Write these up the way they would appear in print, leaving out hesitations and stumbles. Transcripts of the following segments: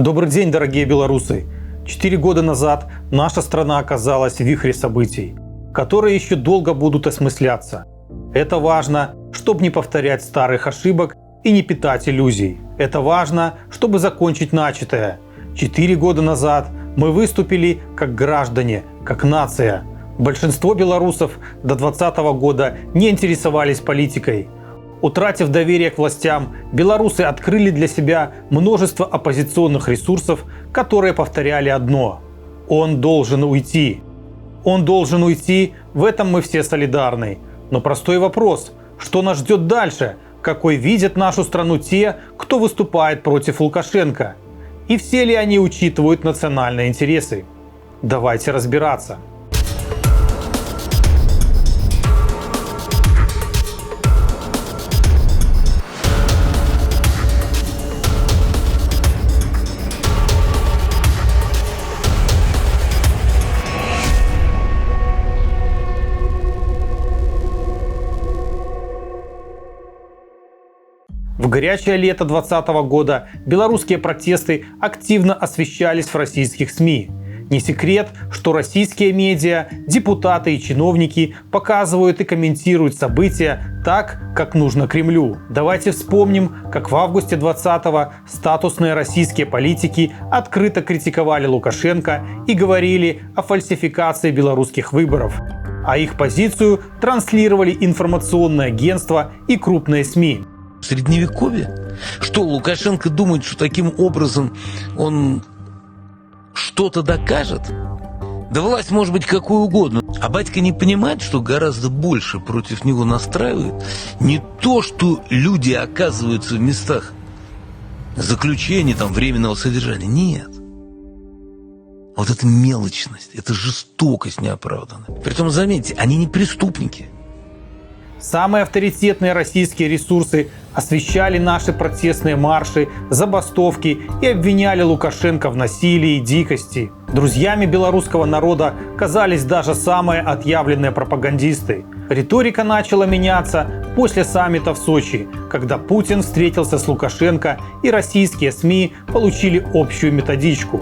Добрый день, дорогие белорусы! 4 года назад наша страна оказалась в вихре событий, которые еще долго будут осмысляться. Это важно, чтобы не повторять старых ошибок и не питать иллюзий. Это важно, чтобы закончить начатое. 4 года назад мы выступили как граждане, как нация. Большинство белорусов до 2020 года не интересовались политикой. Утратив доверие к властям, белорусы открыли для себя множество оппозиционных ресурсов, которые повторяли одно – он должен уйти. Он должен уйти, в этом мы все солидарны. Но простой вопрос – что нас ждет дальше? Какой видят нашу страну те, кто выступает против Лукашенко? И все ли они учитывают национальные интересы? Давайте разбираться. В горячее лето 2020 года белорусские протесты активно освещались в российских СМИ. Не секрет, что российские медиа, депутаты и чиновники показывают и комментируют события так, как нужно Кремлю. Давайте вспомним, как в августе 2020-го статусные российские политики открыто критиковали Лукашенко и говорили о фальсификации белорусских выборов. А их позицию транслировали информационные агентства и крупные СМИ. Средневековье? Что, Лукашенко думает, что таким образом он что-то докажет? Да власть может быть какой угодно. А батька не понимает, что гораздо больше против него настраивает не то, что люди оказываются в местах заключения, там, временного содержания. Нет. Вот эта мелочность, эта жестокость неоправданная. Притом, заметьте, они не преступники. Самые авторитетные российские ресурсы освещали наши протестные марши, забастовки и обвиняли Лукашенко в насилии и дикости. Друзьями белорусского народа казались даже самые отъявленные пропагандисты. Риторика начала меняться после саммита в Сочи, когда Путин встретился с Лукашенко и российские СМИ получили общую методичку.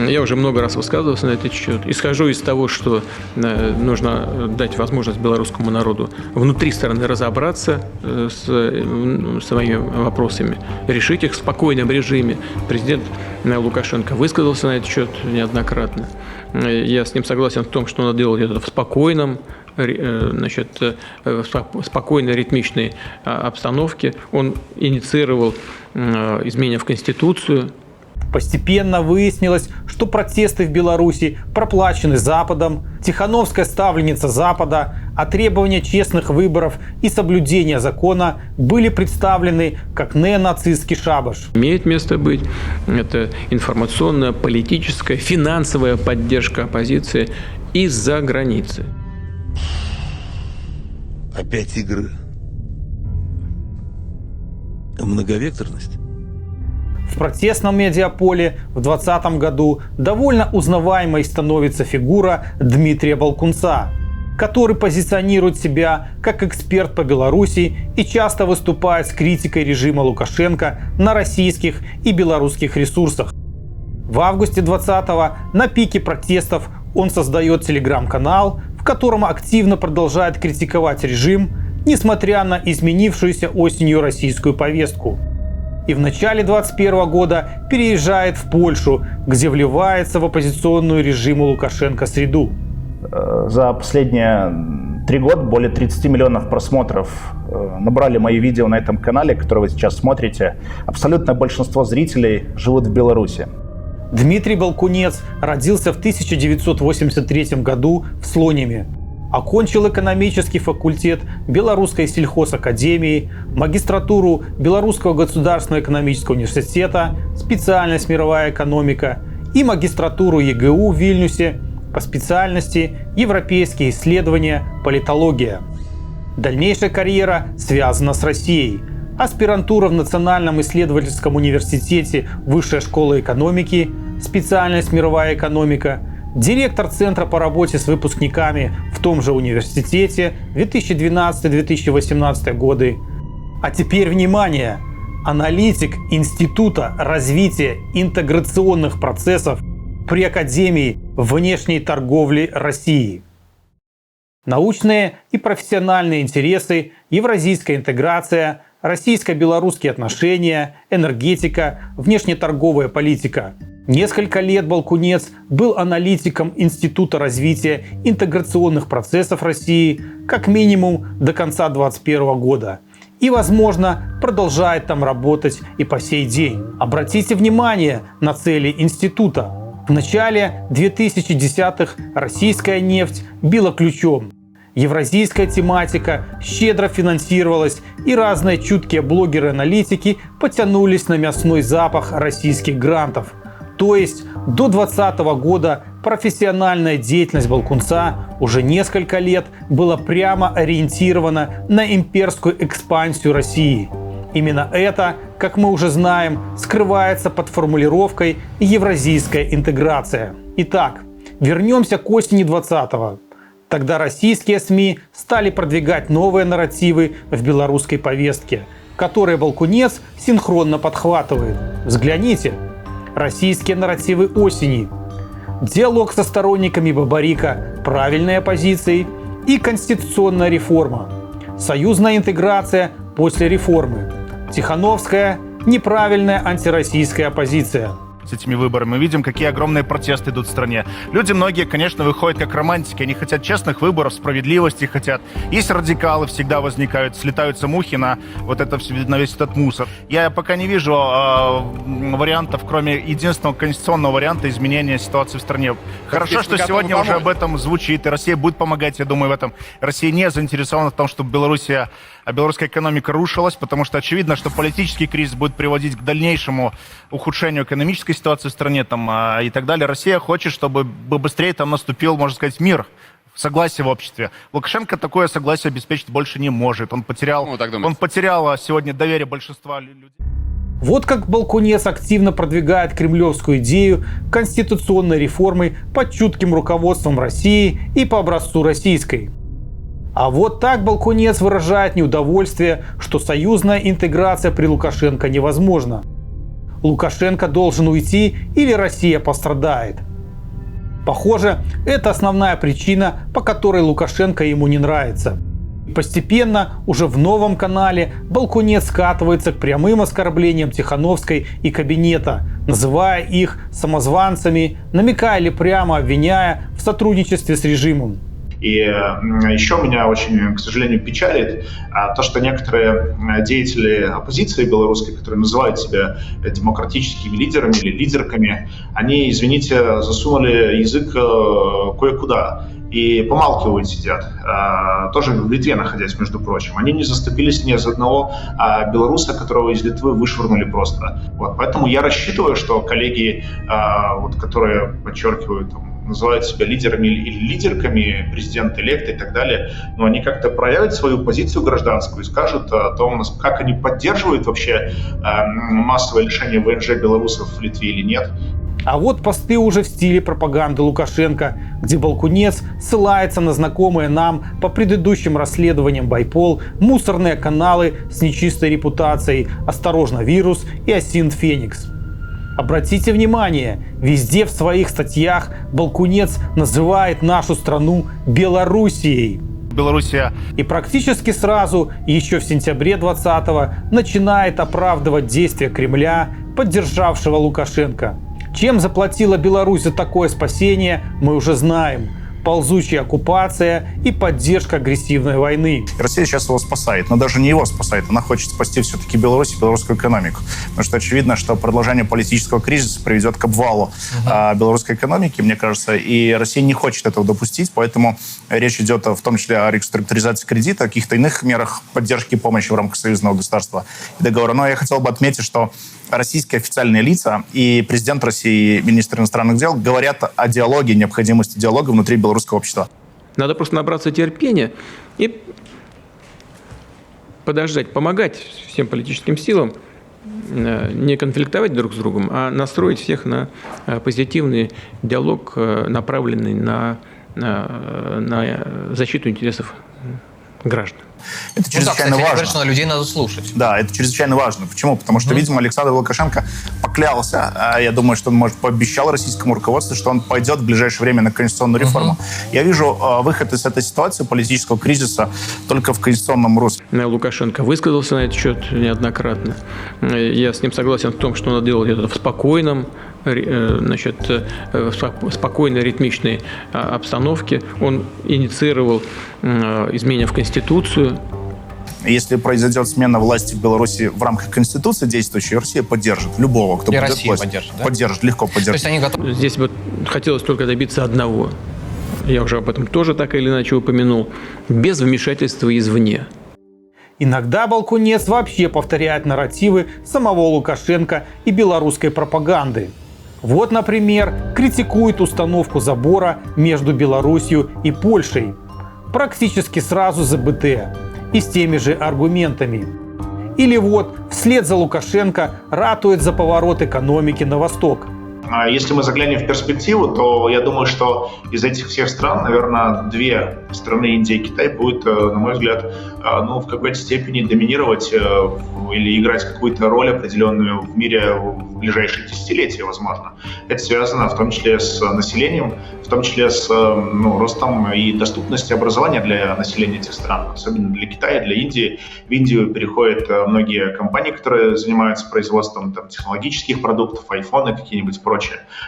Я уже много раз высказывался на этот счет. Исхожу из того, что нужно дать возможность белорусскому народу внутри страны разобраться с своими вопросами, решить их в спокойном режиме. Президент Лукашенко высказался на этот счет неоднократно. Я с ним согласен в том, что надо делать это в спокойном, в спокойной ритмичной обстановке. Он инициировал изменения в Конституцию. Постепенно выяснилось, что протесты в Беларуси проплачены Западом, Тихановская ставленница Запада, а требования честных выборов и соблюдения закона были представлены как неонацистский шабаш. Имеет место быть. Это информационная, политическая, финансовая поддержка оппозиции из-за границы. Опять игры. Многовекторность. В протестном медиаполе в 2020 году довольно узнаваемой становится фигура Дмитрия Балкунца, который позиционирует себя как эксперт по Беларуси и часто выступает с критикой режима Лукашенко на российских и белорусских ресурсах. В августе 2020-го на пике протестов он создает телеграм-канал, в котором активно продолжает критиковать режим, несмотря на изменившуюся осенью российскую повестку. И в начале 2021 года переезжает в Польшу, где вливается в оппозиционную режиму Лукашенко среду. За последние 3 года более 30 миллионов просмотров набрали мои видео на этом канале, который вы сейчас смотрите. Абсолютное большинство зрителей живут в Беларуси. Дмитрий Балкунец родился в 1983 году в Слониме. Окончил экономический факультет Белорусской сельхозакадемии, магистратуру Белорусского государственного экономического университета, специальность мировая экономика и магистратуру ЕГУ в Вильнюсе по специальности европейские исследования, политология. Дальнейшая карьера связана с Россией. Аспирантура в Национальном исследовательском университете Высшая школа экономики, специальность мировая экономика, директор Центра по работе с выпускниками в том же университете 2012-2018 годы. А теперь внимание! аналитик Института развития интеграционных процессов при Академии внешней торговли России. Научные и профессиональные интересы, евразийская интеграция, российско-белорусские отношения, энергетика, внешнеторговая политика. Несколько лет Балкунец был аналитиком Института развития интеграционных процессов России как минимум до конца 2021 года. И, возможно, продолжает там работать и по сей день. Обратите внимание на цели института. В начале 2010-х российская нефть била ключом. Евразийская тематика щедро финансировалась, и разные чуткие блогеры-аналитики потянулись на мясной запах российских грантов. То есть до 2020 года профессиональная деятельность Балкунца уже несколько лет была прямо ориентирована на имперскую экспансию России. Именно это, как мы уже знаем, скрывается под формулировкой «евразийская интеграция». Итак, вернемся к осени 2020-го. Тогда российские СМИ стали продвигать новые нарративы в белорусской повестке, которые Балкунец синхронно подхватывает. Взгляните. Российские нарративы осени. Диалог со сторонниками Бабарика, правильные позиции и конституционная реформа. Союзная интеграция после реформы. Тихановская, неправильная антироссийская оппозиция. С этими выборами мы видим, какие огромные протесты идут в стране. Люди многие, конечно, выходят как романтики. Они хотят честных выборов, справедливости хотят. Есть радикалы, всегда возникают, слетаются мухи на весь этот мусор. Я пока не вижу вариантов, кроме единственного конституционного варианта изменения ситуации в стране. Хорошо, что сегодня уже об этом звучит, и Россия будет помогать, я думаю, в этом. Россия не заинтересована в том, чтобы белорусская экономика рушилась, потому что очевидно, что политический кризис будет приводить к дальнейшему ухудшению экономической ситуации в стране и так далее. Россия хочет, чтобы быстрее там наступил, можно сказать, мир, согласие в обществе. Лукашенко такое согласие обеспечить больше не может. Он потерял сегодня доверие большинства людей. Вот как Балкунец активно продвигает кремлевскую идею конституционной реформы под чутким руководством России и по образцу российской. А вот так Балкунец выражает неудовольствие, что союзная интеграция при Лукашенко невозможна. Лукашенко должен уйти или Россия пострадает. Похоже, это основная причина, по которой Лукашенко ему не нравится. И постепенно, уже в новом канале, Балкунец скатывается к прямым оскорблениям Тихановской и кабинета, называя их самозванцами, намекая или прямо обвиняя в сотрудничестве с режимом. И еще меня очень, к сожалению, печалит то, что некоторые деятели оппозиции белорусской, которые называют себя демократическими лидерами или лидерками, они, извините, засунули язык кое-куда и помалкивают, сидят. Тоже в Литве находясь, между прочим. Они не заступились ни за одного белоруса, которого из Литвы вышвырнули просто. Поэтому я рассчитываю, что коллеги, которые подчеркивают, называют себя лидерами или лидерками, президент-элект и так далее, но они как-то проявят свою позицию гражданскую и скажут о том, как они поддерживают вообще массовое лишение ВНЖ белорусов в Литве или нет. А вот посты уже в стиле пропаганды Лукашенко, где Балкунец ссылается на знакомые нам по предыдущим расследованиям Байпол мусорные каналы с нечистой репутацией «Осторожно, вирус» и «Осин Феникс». Обратите внимание, везде в своих статьях Балкунец называет нашу страну Белоруссией. Белоруссия. И практически сразу, еще в сентябре 2020-го, начинает оправдывать действия Кремля, поддержавшего Лукашенко. Чем заплатила Беларусь за такое спасение, мы уже знаем. Ползучая оккупация и поддержка агрессивной войны. Россия сейчас его спасает, но даже не его спасает. Она хочет спасти все-таки Беларусь и белорусскую экономику. Потому что очевидно, что продолжение политического кризиса приведет к обвалу белорусской экономики, мне кажется, и Россия не хочет этого допустить, поэтому речь идет в том числе о реструктуризации кредита, о каких-то иных мерах поддержки и помощи в рамках союзного государства и договора. Но я хотел бы отметить, что российские официальные лица и президент России, и министр иностранных дел говорят о диалоге, необходимости диалога внутри белорусского общества. Надо просто набраться терпения и подождать, помогать всем политическим силам, не конфликтовать друг с другом, а настроить всех на позитивный диалог, направленный на защиту интересов граждан. Это чрезвычайно кстати, важно. говорят, что людей надо слушать. Да, это чрезвычайно важно. Почему? Потому что, видимо, Александр Лукашенко поклялся, я думаю, что он, может, пообещал российскому руководству, что он пойдет в ближайшее время на конституционную реформу. Я вижу выход из этой ситуации, политического кризиса, только в конституционном русле. Лукашенко высказался на этот счет неоднократно. Я с ним согласен в том, что надо делать это в спокойном, в спокойной ритмичной обстановке. Он инициировал изменения в Конституцию. Если произойдет смена власти в Беларуси в рамках Конституции действующей, Россия поддержит любого, кто И будет Россия власть. поддержит, да? Поддержит, легко То поддержит. есть они готовы... Здесь вот хотелось только добиться одного. Я уже об этом тоже так или иначе упомянул. Без вмешательства извне. Иногда Балкунец вообще повторяет нарративы самого Лукашенко и белорусской пропаганды. Вот, например, критикует установку забора между Белоруссией и Польшей. Практически сразу за БТ. И с теми же аргументами. Или вот, вслед за Лукашенко ратует за поворот экономики на восток. Если мы заглянем в перспективу, то я думаю, что из этих всех стран, наверное, две страны, Индия и Китай, будут, на мой взгляд, в какой-то степени доминировать или играть какую-то роль определенную в мире в ближайшие десятилетия, возможно. Это связано в том числе с населением, в том числе с ростом и доступностью образования для населения этих стран, особенно для Китая, для Индии. В Индию переходят многие компании, которые занимаются производством технологических продуктов, айфоны какие-нибудь прочее.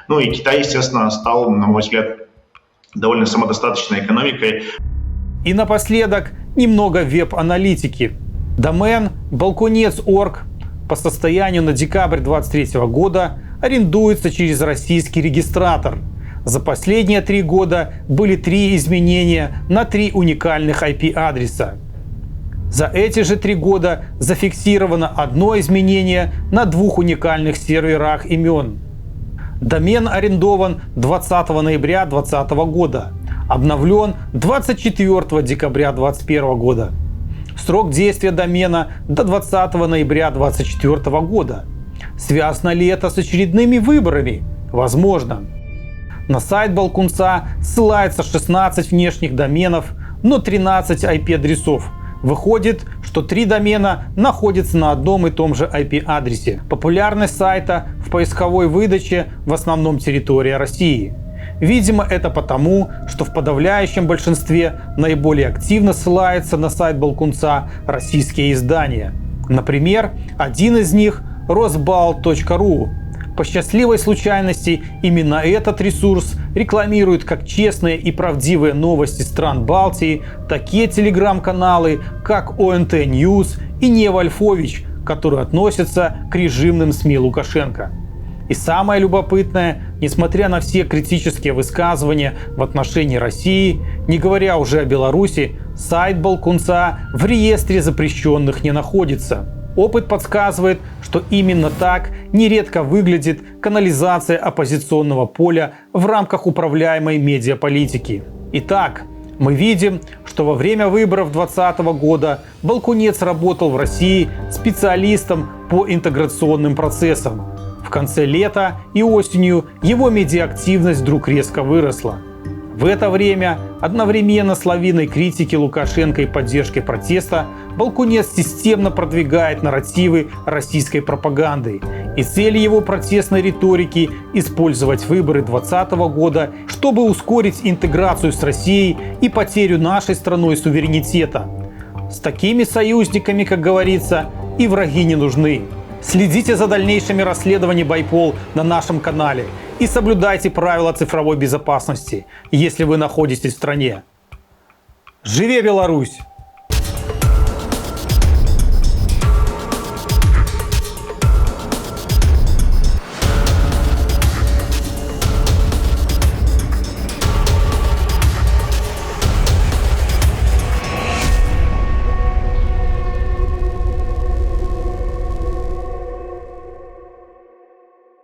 Ну и Китай, естественно, стал, на мой взгляд, довольно самодостаточной экономикой. И напоследок немного веб-аналитики. Домен balkunets.org по состоянию на декабрь 2023 года арендуется через российский регистратор. За последние 3 года были 3 изменения на 3 уникальных IP-адреса. За эти же 3 года зафиксировано 1 изменение на 2 уникальных серверах имен. Домен арендован 20 ноября 2020 года. Обновлен 24 декабря 2021 года. Срок действия домена до 20 ноября 2024 года. Связано ли это с очередными выборами? Возможно. На сайт Балкунца ссылается 16 внешних доменов, но 13 IP-адресов. Выходит, что 3 домена находятся на одном и том же IP-адресе. Популярность сайта в поисковой выдаче в основном территория России. Видимо, это потому, что в подавляющем большинстве наиболее активно ссылается на сайт Балкунца российские издания. Например, один из них – Rosbalt.ru. По счастливой случайности именно этот ресурс рекламирует как честные и правдивые новости стран Балтии такие телеграм-каналы, как ОНТ News и Нева Льфович, которые относятся к режимным СМИ Лукашенко. И самое любопытное, несмотря на все критические высказывания в отношении России, не говоря уже о Беларуси, сайт Балкунца в реестре запрещенных не находится. Опыт подсказывает, что именно так нередко выглядит канализация оппозиционного поля в рамках управляемой медиаполитики. Итак, мы видим, что во время выборов 2020 года Балкунец работал в России специалистом по интеграционным процессам. В конце лета и осенью его медиаактивность вдруг резко выросла. В это время, одновременно с лавиной критики Лукашенко и поддержкой протеста, Балкунец системно продвигает нарративы российской пропаганды. И цель его протестной риторики – использовать выборы 2020 года, чтобы ускорить интеграцию с Россией и потерю нашей страной суверенитета. С такими союзниками, как говорится, и враги не нужны. Следите за дальнейшими расследованиями Байпол на нашем канале и соблюдайте правила цифровой безопасности, если вы находитесь в стране. Живе Беларусь!